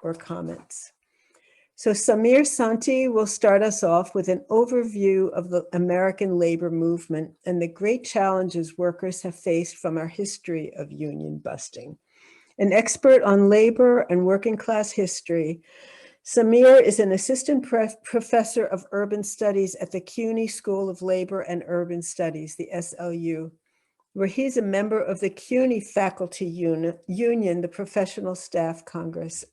or comments. So Samir Sonti will start us off with an overview of the American labor movement and the great challenges workers have faced from our history of union busting. An expert on labor and working class history, Samir is an assistant professor of urban studies at the CUNY School of Labor and Urban Studies, the SLU, where he's a member of the CUNY Faculty Union, the Professional Staff Congress.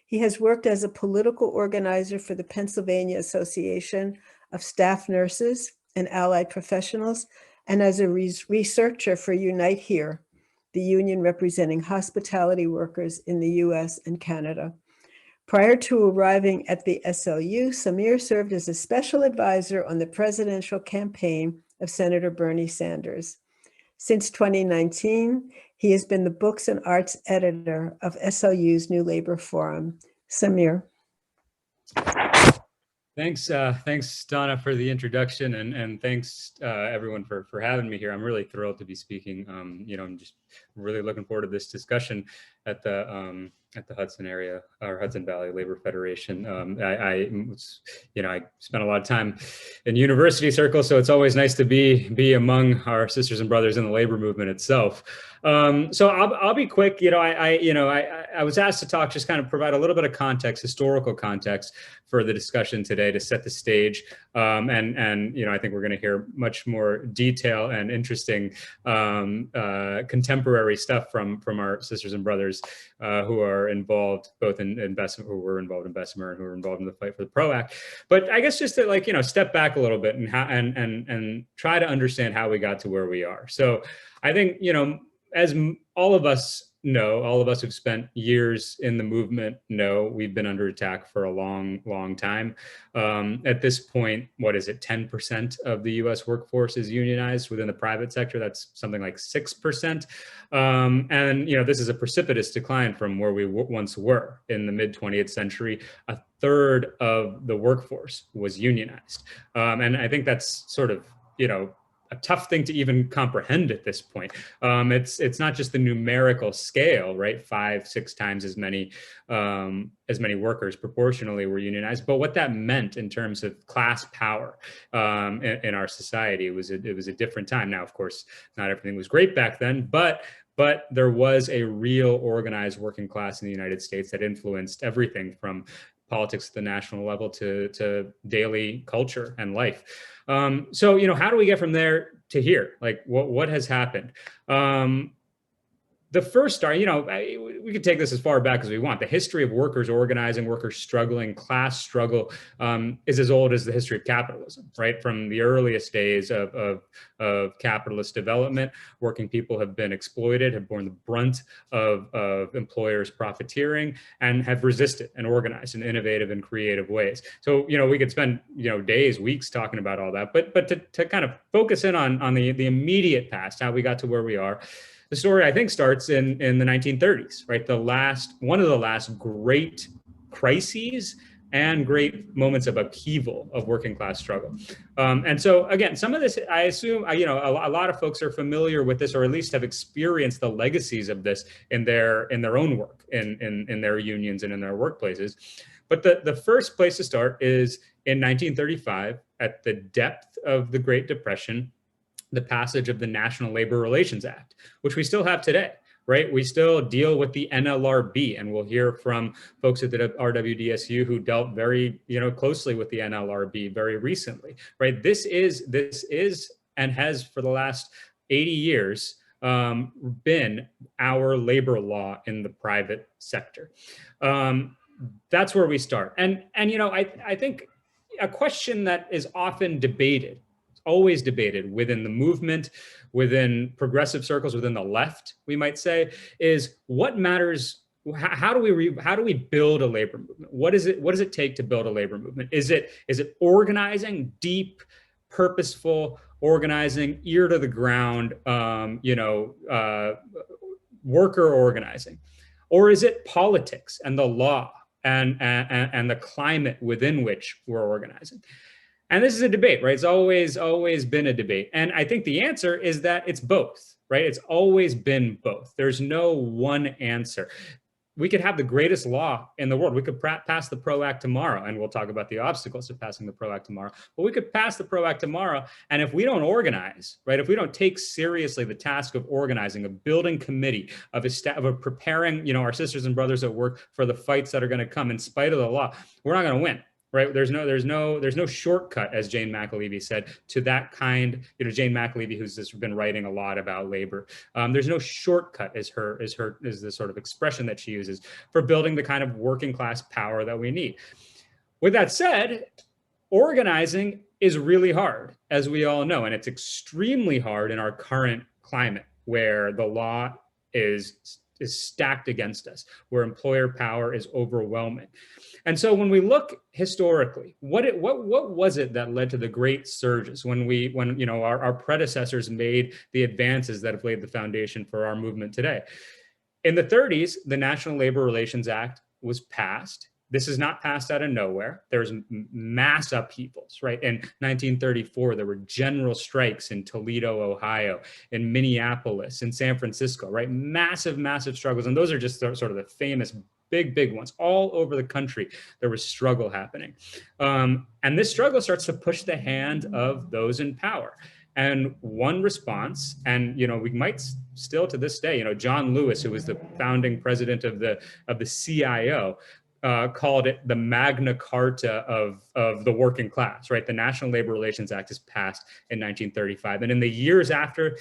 He has worked as a political organizer for the Pennsylvania Association of Staff Nurses and Allied Professionals, and as a researcher for Unite Here, the union representing hospitality workers in the US and Canada. Prior to arriving at the SLU, Samir served as a special advisor on the presidential campaign of Senator Bernie Sanders. Since 2019, he has been the books and arts editor of SLU's New Labor Forum. Samir. Thanks, Donna, for the introduction, and thanks everyone for having me here. I'm really thrilled to be speaking. I'm just really looking forward to this discussion at the Hudson area or Hudson Valley Labor Federation. I spent a lot of time in university circles, so it's always nice to be among our sisters and brothers in the labor movement itself. So I'll be quick. I was asked to talk, just kind of provide a little bit of context, historical context for the discussion today to set the stage. And I think we're going to hear much more detail and interesting contemporary stuff from our sisters and brothers who are involved both in investment, who were involved in Bessemer and who were involved in the fight for the PRO Act. But I guess just to step back a little bit and try to understand how we got to where we are. So I think, as all of us know, all of us who've spent years in the movement know, we've been under attack for a long, long time. At this point, what is it, 10% of the US workforce is unionized within the private sector? That's something like 6%. And this is a precipitous decline from where we once were in the mid 20th century. A third of the workforce was unionized. And I think that's sort of, a tough thing to even comprehend at this point. It's not just the numerical scale, right? 5-6 times as many workers proportionally were unionized, but what that meant in terms of class power in our society, it was a different time. Now, of course, not everything was great back then, but there was a real organized working class in the United States that influenced everything from politics at the national level to daily culture and life. So, how do we get from there to here? Like, what has happened? The first start, we could take this as far back as we want. The history of workers organizing, workers struggling, class struggle is as old as the history of capitalism, right? From the earliest days of capitalist development, working people have been exploited, have borne the brunt of employers' profiteering, and have resisted and organized in innovative and creative ways. So, we could spend, days, weeks talking about all that, but to kind of focus in on the immediate past, how we got to where we are. The story, I think, starts in the 1930s, right? One of the last great crises and great moments of upheaval of working class struggle. And so, again, some of this, I assume, a lot of folks are familiar with this, or at least have experienced the legacies of this in their own work, in their unions and in their workplaces. But the first place to start is in 1935, at the depth of the Great Depression, the passage of the National Labor Relations Act, which we still have today, right? We still deal with the NLRB, and we'll hear from folks at the RWDSU who dealt very, closely with the NLRB very recently, right? This is and has for the last 80 years been our labor law in the private sector. That's where we start. And I think a question that is often debated, always debated within the movement, within progressive circles, within the left, we might say, is what matters. How do we build a labor movement? What does it take to build a labor movement? Is it organizing, deep, purposeful organizing, ear to the ground, worker organizing, or is it politics and the law and the climate within which we're organizing? And this is a debate, right? It's always been a debate. And I think the answer is that it's both, right? It's always been both. There's no one answer. we could have the greatest law in the world. We could pass the PRO Act tomorrow, and we'll talk about the obstacles to passing the PRO Act tomorrow. But we could pass the PRO Act tomorrow, and if we don't organize, right, if we don't take seriously the task of organizing, of building committee, of preparing, our sisters and brothers at work for the fights that are going to come in spite of the law, we're not going to win. Right? There's no shortcut, as Jane McAlevey said, to that kind. Jane McAlevey, who's just been writing a lot about labor. There's no shortcut, is the sort of expression that she uses for building the kind of working class power that we need. With that said, organizing is really hard, as we all know, and it's extremely hard in our current climate, where the law is stacked against us, where employer power is overwhelming. And so when we look historically, what was it that led to the great surges when our predecessors made the advances that have laid the foundation for our movement today? In the 30s, the National Labor Relations Act was passed. This is not passed out of nowhere. There's mass upheavals, right? In 1934, there were general strikes in Toledo, Ohio, in Minneapolis, in San Francisco, right? Massive, massive struggles. And those are just sort of the famous big ones. All over the country, there was struggle happening. And this struggle starts to push the hand of those in power. And one response, and we might still to this day, John Lewis, who was the founding president of the CIO, called it the Magna Carta of the working class, right? The National Labor Relations Act is passed in 1935. And in the years after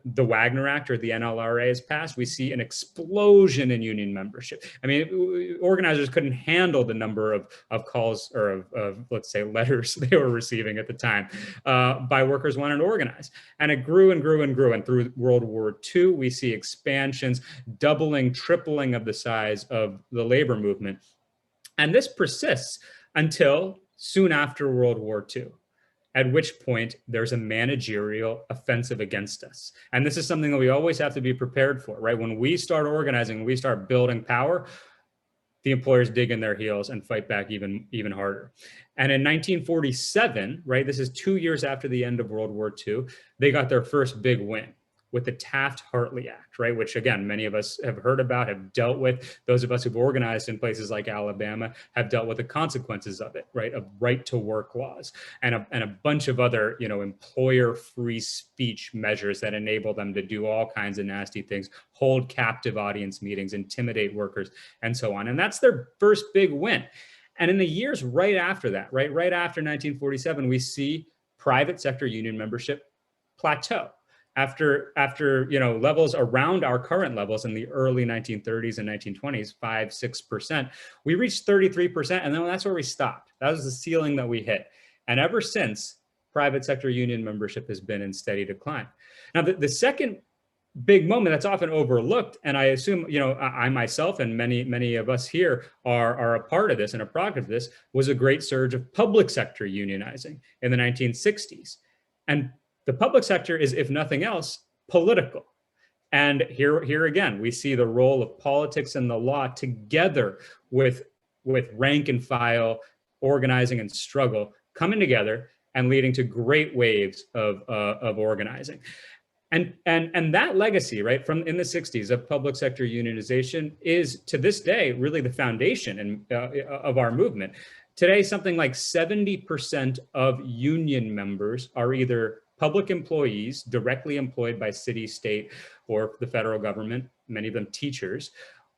the Wagner Act or the NLRA is passed, we see an explosion in union membership. I mean, organizers couldn't handle the number of calls or of let's say, letters they were receiving at the time by workers wanting to organize. And it grew and grew and grew. And through World War II, we see expansions, doubling, tripling of the size of the labor movement. And this persists until soon after World War II. At which point there's a managerial offensive against us. And this is something that we always have to be prepared for, right? When we start organizing, when we start building power, the employers dig in their heels and fight back even harder. And in 1947, right, this is 2 years after the end of World War II, they got their first big win with the Taft-Hartley Act, right? Which again, many of us have heard about, have dealt with. Those of us who've organized in places like Alabama have dealt with the consequences of it, right? Of right to work laws and a bunch of other, employer free speech measures that enable them to do all kinds of nasty things, hold captive audience meetings, intimidate workers, and so on. And that's their first big win. And in the years right after that, right after 1947, we see private sector union membership plateau. After levels around our current levels in the early 1930s and 1920s, 5-6%, we reached 33%, and then that's where we stopped. That was the ceiling that we hit. And ever since, private sector union membership has been in steady decline. Now, the second big moment that's often overlooked, and I assume I myself and many of us here are a part of this and a product of this, was a great surge of public sector unionizing in the 1960s. And the public sector is, if nothing else, political. And here again, we see the role of politics and the law together with rank and file organizing and struggle coming together and leading to great waves of organizing. And that legacy, right, from in the 60s of public sector unionization is to this day really the foundation of our movement. Today, something like 70% of union members are either public employees directly employed by city, state, or the federal government, many of them teachers,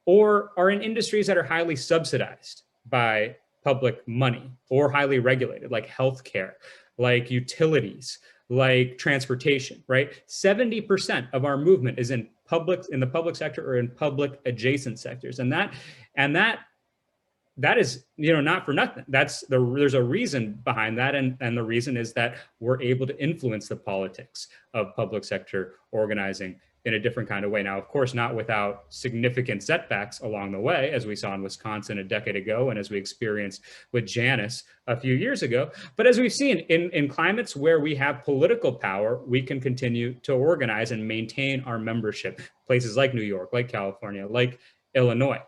or are in industries that are highly subsidized by public money or highly regulated, like healthcare, like utilities, like transportation, right? 70% of our movement is in the public sector or in public adjacent sectors. And that is, not for nothing. There's a reason behind that. And the reason is that we're able to influence the politics of public sector organizing in a different kind of way. Now, of course, not without significant setbacks along the way, as we saw in Wisconsin a decade ago, and as we experienced with Janus a few years ago. But as we've seen in climates where we have political power, we can continue to organize and maintain our membership. Places like New York, like California, like Illinois.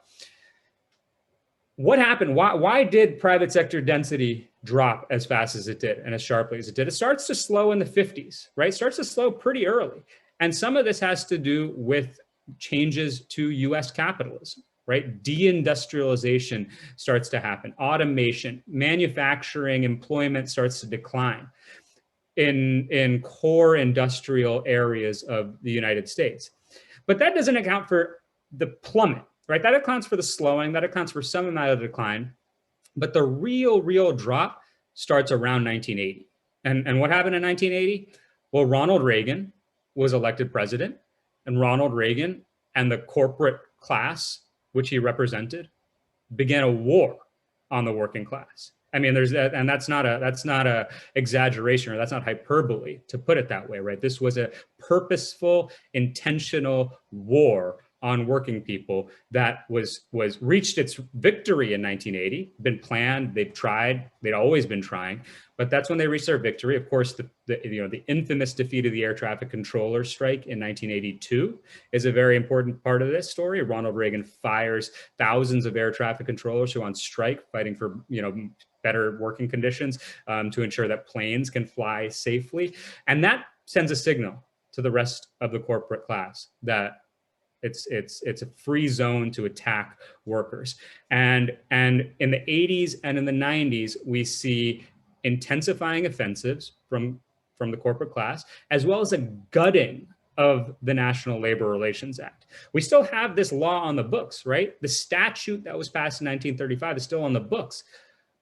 What happened? Why did private sector density drop as fast as it did and as sharply as it did? It starts to slow in the 50s, right? It starts to slow pretty early. And some of this has to do with changes to US capitalism, right? Deindustrialization starts to happen. Automation, manufacturing, employment starts to decline in core industrial areas of the United States. But that doesn't account for the plummet, right? That accounts for the slowing, that accounts for some amount of decline. But the real drop starts around 1980. And what happened in 1980? Well, Ronald Reagan was elected president, and Ronald Reagan and the corporate class, which he represented, began a war on the working class. I mean, there's that, and that's not a exaggeration, or that's not hyperbole to put it that way, right? This was a purposeful, intentional war on working people that was reached its victory in 1980. Been planned, they've tried, they'd always been trying, but that's when they reached their victory. Of course, the infamous defeat of the air traffic controller strike in 1982 is a very important part of this story. Ronald Reagan fires thousands of air traffic controllers who are on strike, fighting for better working conditions to ensure that planes can fly safely, and that sends a signal to the rest of the corporate class that it's a free zone to attack workers. And in the 80s and in the 90s, we see intensifying offensives from the corporate class, as well as a gutting of the National Labor Relations Act. We still have this law on the books, right? The statute that was passed in 1935 is still on the books.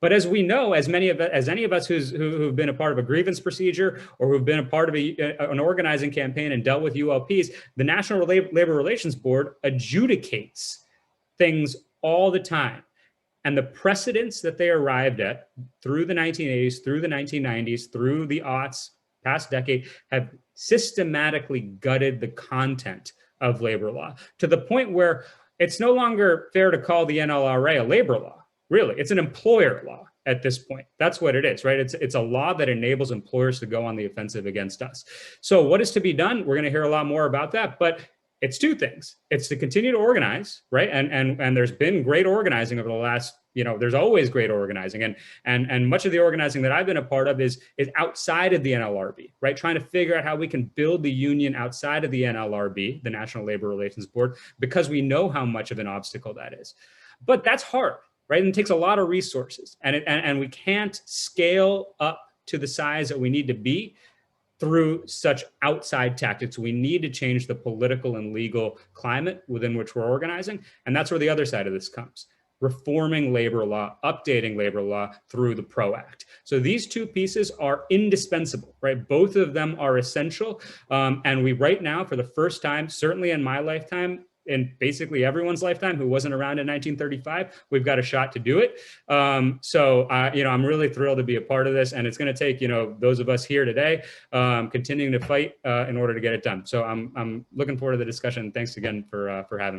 But as we know, as any of us who've been a part of a grievance procedure or who've been a part of an organizing campaign and dealt with ULPs, the National Labor Relations Board adjudicates things all the time. And the precedents that they arrived at through the 1980s, through the 1990s, through the aughts, past decade, have systematically gutted the content of labor law to the point where it's no longer fair to call the NLRA a labor law. Really, it's an employer law at this point. That's what it is, right? It's a law that enables employers to go on the offensive against us. So what is to be done? We're going to hear a lot more about that, but it's two things. It's to continue to organize, right? And there's been great organizing over the last, there's always great organizing. And much of the organizing that I've been a part of is outside of the NLRB, right? Trying to figure out how we can build the union outside of the NLRB, the National Labor Relations Board, because we know how much of an obstacle that is. But that's hard. Right, and it takes a lot of resources, and we can't scale up to the size that we need to be through such outside tactics. We need to change the political and legal climate within which we're organizing, and that's where the other side of this comes. Reforming labor law, updating labor law through the PRO Act. So these two pieces are indispensable, right? Both of them are essential, and we right now, for the first time, certainly in my lifetime, in basically everyone's lifetime who wasn't around in 1935, we've got a shot to do it. I'm really thrilled to be a part of this, and it's going to take, those of us here today continuing to fight in order to get it done. So I'm looking forward to the discussion. Thanks again for having me.